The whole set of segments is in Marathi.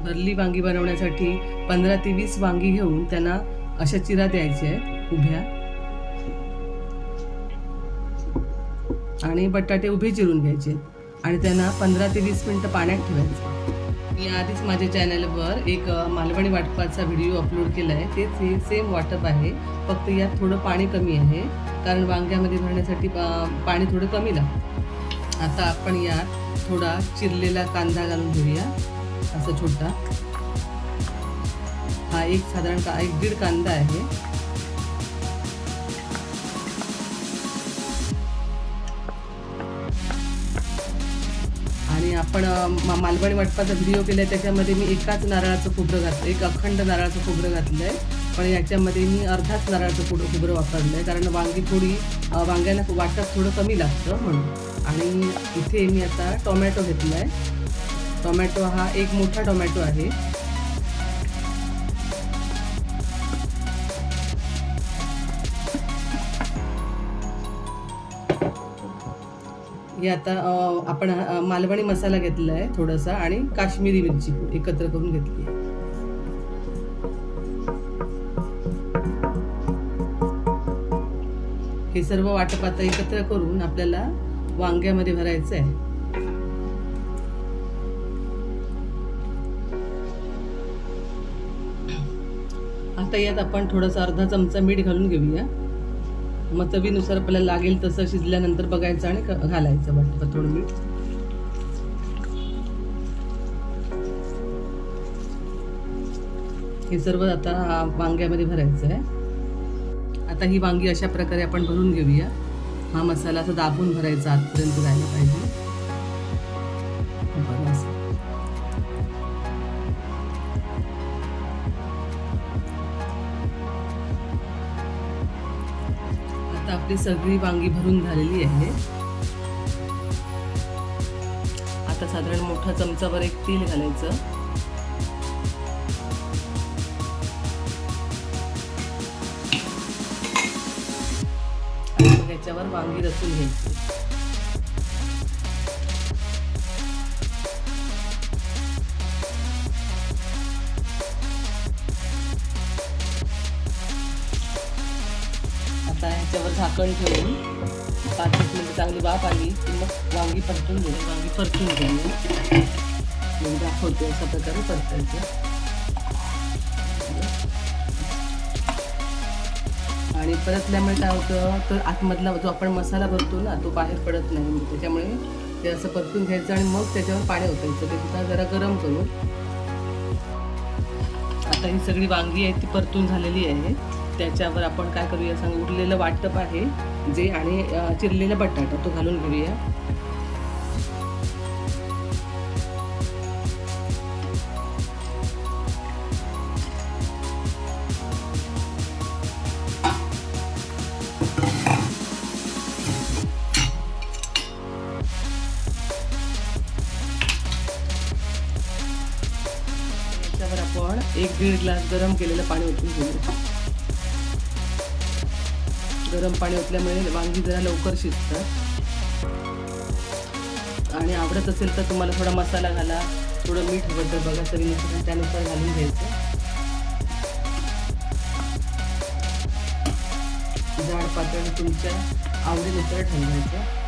भरली वांगी बनवण्यासाठी 15 ते 20 वांगी घेऊन त्यांना अशा चिरा द्यायच्या आहेत उभ्या, आणि बटाटे उभे चिरून घ्यायचे आणि त्यांना 15 ते 20 मिनिटं पाण्यात ठेवायचं. मी आधीच माझ्या चॅनलवर एक मालवणी वाटपाचा व्हिडिओ अपलोड केला आहे. तेच हे सेम वाटप आहे, फक्त यात थोडं पाणी कमी आहे कारण वांग्यामध्ये भरण्यासाठी पाणी थोडं कमी लागतं. आता आपण यात थोडा चिरलेला कांदा घालून घेऊया, असा छोटा. हा एक साधारण 1-1.5 कांदा आहे. आणि आपण मालवणी वाटपाचा व्हिडिओ केला आहे त्याच्यामध्ये मी एकाच नारळाचं खोबरं घातलं, एक अखंड नारळाचं खोबरं घातलं आहे. पण याच्यामध्ये मी अर्धाच नारळाचं खोबरं वापरलं आहे कारण वांगी थोडी वांग्याला वाटप थोडं कमी लागतं म्हणून. आणि इथे मी आता टोमॅटो घेतला आहे. टोमॅटो हा एक मोठा टोमॅटो आहे. हे आता आपण मालवणी मसाला घेतला आहे थोडासा आणि काश्मीरी मिरची एकत्र करून घेतली आहे. हे सर्व वाटप आता एकत्र करून आपल्याला वांग्यामध्ये भरायचं आहे. आता यात आपण थोडासा अर्धा चमचा मीठ घालून घेऊया. मग चवीनुसार आपल्याला लागेल तसं शिजल्यानंतर बघायचं आणि घालायचं वाटतं थोडं मीठ. हे सर्व आता वांग्यामध्ये भरायचं आहे. आता ही वांगी अशा प्रकारे आपण भरून घेऊया. हा मसाला असा दाबून भरायचा, आतपर्यंत जायला पाहिजे. आता आपली सगळी वांगी भरून झालेली आहे. आता साधारण मोठा चमचाभर एक तेल घालायचं. त्याच्यावर वांगी रचून घ्यायची. आता ह्याच्यावर झाकण ठेवून 5-6 मिनिटं चांगली वाफ आली की मग वांगी परतून घेऊ. वांगी परतून घेऊ मी दाखवते अशा प्रकारे परतायचं. आणि परतल्यामुळे काय होतं तर आतमधला जो आपण मसाला भरतो ना तो बाहेर पडत नाही. त्याच्यामुळे ते असं परतून घ्यायचं आणि मग त्याच्यावर पाणी ओतायचं. ते सुद्धा जरा गरम करून. आता ही सगळी वांगी आहे ती परतून झालेली आहे. त्याच्यावर आपण काय करूया सांग, उरलेलं वाटप आहे जे आणि चिरलेला बटाटा तो घालून घेऊया. आपण 1-1.5 ग्लास गरम केलेलं पाणी ओतून घेऊया. गरम पाणी ओतल्यामुळे वांगी जरा लवकर शिजतात. आणि आवडत असेल तर तुम्हाला थोडा मसाला घाला, थोडं मीठ हवं तर बघा चवीनुसार त्यानुसार घालून घ्यायचं. जाड पातळ तुमच्या आवडीनुसार ठेवायचं.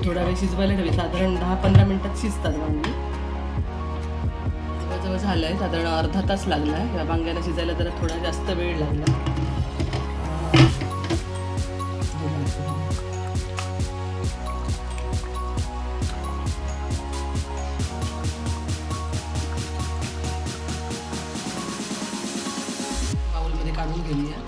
थोडा वेळ शिजवायला ठेवे. साधारण 10-15 मिनिटात शिजतात वांगी. जवळजवळ झालंय, साधारण अर्धा तास लागला आहे. या वांग्याला शिजायला जरा थोडा जास्त वेळ लागला. बाउलमध्ये काढून घेऊया.